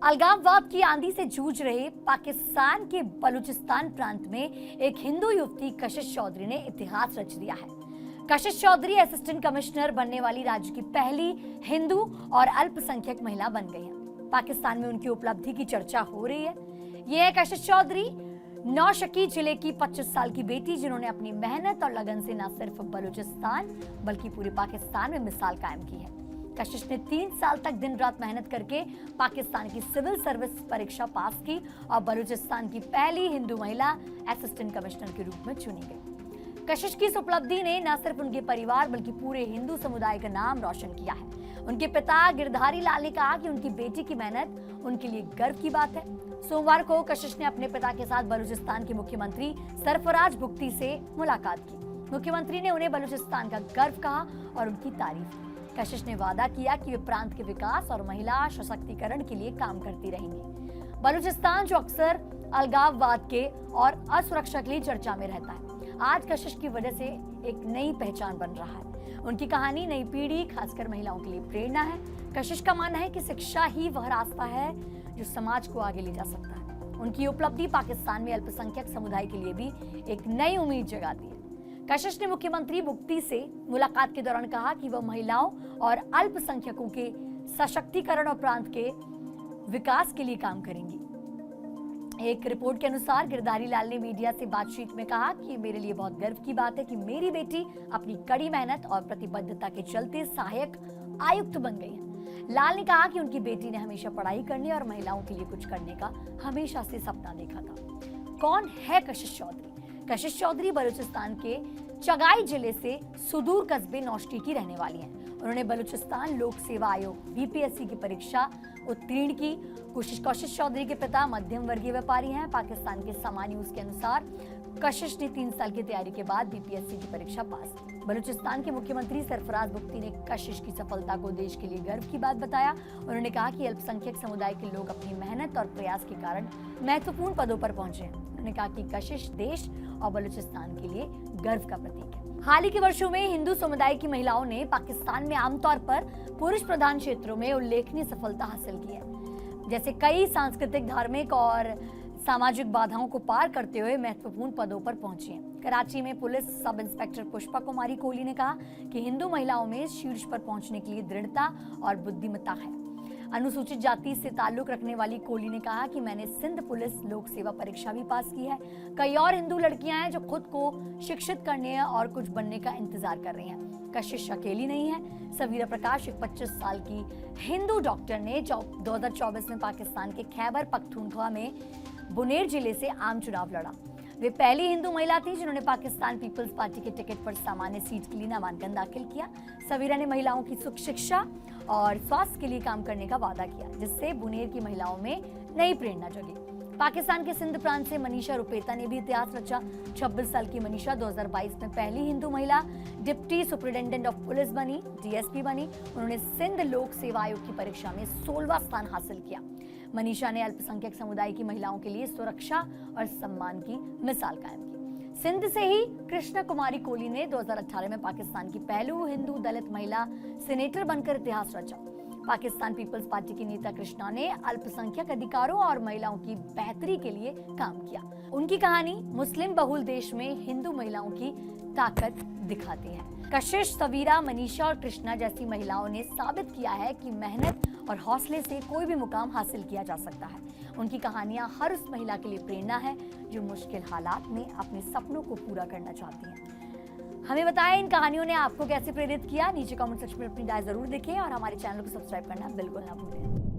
अलगाववाद की आंधी से जूझ रहे पाकिस्तान के बलूचिस्तान प्रांत में एक हिंदू युवती कशिश चौधरी ने इतिहास रच दिया है। कशिश चौधरी असिस्टेंट कमिश्नर बनने वाली राज्य की पहली हिंदू और अल्पसंख्यक महिला बन गई है। पाकिस्तान में उनकी उपलब्धि की चर्चा हो रही है। ये है कशिश चौधरी, नौशकी जिले की 25 साल की बेटी, जिन्होंने अपनी मेहनत और लगन से न सिर्फ बलूचिस्तान बल्कि पूरे पाकिस्तान में मिसाल कायम की है। कशिश ने 3 साल तक दिन रात मेहनत करके पाकिस्तान की सिविल सर्विस परीक्षा पास की और बलूचिस्तान की पहली हिंदू महिला असिस्टेंट कमिश्नर के रूप में चुनी गई। कशिश की इस उपलब्धि ने न सिर्फ उनके परिवार बल्कि पूरे हिंदू समुदाय का नाम रोशन किया है। उनके पिता गिरधारी लाल ने कहा कि उनकी बेटी की मेहनत उनके लिए गर्व की बात है। सोमवार को कशिश ने अपने पिता के साथ बलूचिस्तान के मुख्यमंत्री सरफराज बुख्ती से मुलाकात की। मुख्यमंत्री ने उन्हें बलूचिस्तान का गर्व कहा और उनकी तारीफ की। कशिश ने वादा किया कि वे प्रांत के विकास और महिला सशक्तिकरण के लिए काम करती रहेंगी। बलूचिस्तान जो अक्सर अलगाववाद के और असुरक्षा के लिए चर्चा में रहता है, आज कशिश की वजह से एक नई पहचान बन रहा है। उनकी कहानी नई पीढ़ी, खासकर महिलाओं के लिए प्रेरणा है। कशिश का मानना है कि शिक्षा ही वह रास्ता है जो समाज को आगे ले जा सकता है। उनकी उपलब्धि पाकिस्तान में अल्पसंख्यक समुदाय के लिए भी एक नई उम्मीद जगाती है। कशिश ने मुख्यमंत्री बुख्ती से मुलाकात के दौरान कहा कि वह महिलाओं और अल्पसंख्यकों के सशक्तिकरण और प्रांत के विकास के लिए काम करेंगी। एक रिपोर्ट के अनुसार गिरधारी लाल ने मीडिया से बातचीत में कहा कि मेरे लिए बहुत गर्व की बात है कि मेरी बेटी अपनी कड़ी मेहनत और प्रतिबद्धता के चलते सहायक आयुक्त बन गई है। लाल ने कहा कि उनकी बेटी ने हमेशा पढ़ाई करने और महिलाओं के लिए कुछ करने का हमेशा से सपना देखा था। कौन है कशिश चौधरी? कशिश चौधरी बलूचिस्तान के चगाई जिले से सुदूर कस्बे नौशकी की रहने वाली हैं। उन्होंने बलूचिस्तान लोक सेवा आयोग बीपीएससी की परीक्षा उत्तीर्ण की। कशिश चौधरी के पिता मध्यम वर्गीय व्यापारी हैं। पाकिस्तान के समा न्यूज के अनुसार कशिश ने 3 साल की तैयारी के बाद बीपीएससी की परीक्षा पास की। बलूचिस्तान के मुख्यमंत्री सरफराज बुख्ती ने कशिश की सफलता को देश के लिए गर्व की बात बताया। उन्होंने कहा कि अल्पसंख्यक समुदाय के लोग अपनी मेहनत और प्रयास के कारण महत्वपूर्ण पदों पर पहुंचे हैं। उन्होंने कहा कि कशिश देश और बलूचिस्तान के लिए गर्व का प्रतीक है। हाल ही के वर्षों में हिंदू समुदाय की महिलाओं ने पाकिस्तान में आमतौर पर पुरुष प्रधान क्षेत्रों में उल्लेखनीय सफलता हासिल की है, जैसे कई सांस्कृतिक, धार्मिक और सामाजिक बाधाओं को पार करते हुए महत्वपूर्ण पदों पर पहुंची हैं। कराची में पुलिस सब इंस्पेक्टर पुष्पा कुमारी कोहली ने कहा कि हिंदू महिलाओं में शीर्ष पर पहुंचने के लिए दृढ़ता और बुद्धिमत्ता है। अनुसूचित जाति से ताल्लुक रखने वाली कोहली ने कहा कि मैंने सिंध पुलिस लोक सेवा परीक्षा भी पास की है। कई और हिंदू लड़कियां हैं जो खुद को शिक्षित करने और कुछ बनने का इंतजार कर रही हैं। कशिश अकेली नहीं है। सवीरा प्रकाश, एक 25 साल की हिंदू डॉक्टर ने 2024 में पाकिस्तान के खैबर पख्तूनख्वा में बुनेर जिले से आम चुनाव लड़ा। वे पहली हिंदू महिला थी जिन्होंने पाकिस्तान पीपल्स पार्टी के टिकट पर सामान्य सीट के लिए नामांकन दाखिल किया। सवीरा ने महिलाओं की सुख, शिक्षा और स्वास्थ्य के लिए काम करने का वादा किया, जिससे बुनेर की महिलाओं में नई प्रेरणा जगी। पाकिस्तान के सिंध प्रांत से मनीषा रुपेता ने भी इतिहास रचा। 26 साल की मनीषा 2022 में पहली हिंदू महिला डिप्टी सुपरिटेंडेंट ऑफ पुलिस बनी, डीएसपी बनी। उन्होंने सिंध लोक सेवा आयोग की परीक्षा में 16वां स्थान हासिल किया। मनीषा ने अल्पसंख्यक समुदाय की महिलाओं के लिए सुरक्षा और सम्मान की मिसाल कायम की। सिंध से ही कृष्णा कुमारी कोहली ने 2018 में पाकिस्तान की पहली हिंदू दलित महिला सीनेटर बनकर इतिहास रचा। पाकिस्तान पीपल्स पार्टी की नेता कृष्णा ने अल्पसंख्यक अधिकारों और महिलाओं की बेहतरी के लिए काम किया। उनकी कहानी मुस्लिम बहुल देश में हिंदू महिलाओं की ताकत दिखाती है। कशिश, सवीरा, मनीषा और कृष्णा जैसी महिलाओं ने साबित किया है कि मेहनत और हौसले से कोई भी मुकाम हासिल किया जा सकता है। उनकी कहानियां हर उस महिला के लिए प्रेरणा है जो मुश्किल हालात में अपने सपनों को पूरा करना चाहती है। हमें बताएं इन कहानियों ने आपको कैसे प्रेरित किया। नीचे कमेंट सेक्शन में अपनी राय जरूर लिखें और हमारे चैनल को सब्सक्राइब करना बिल्कुल ना भूलें।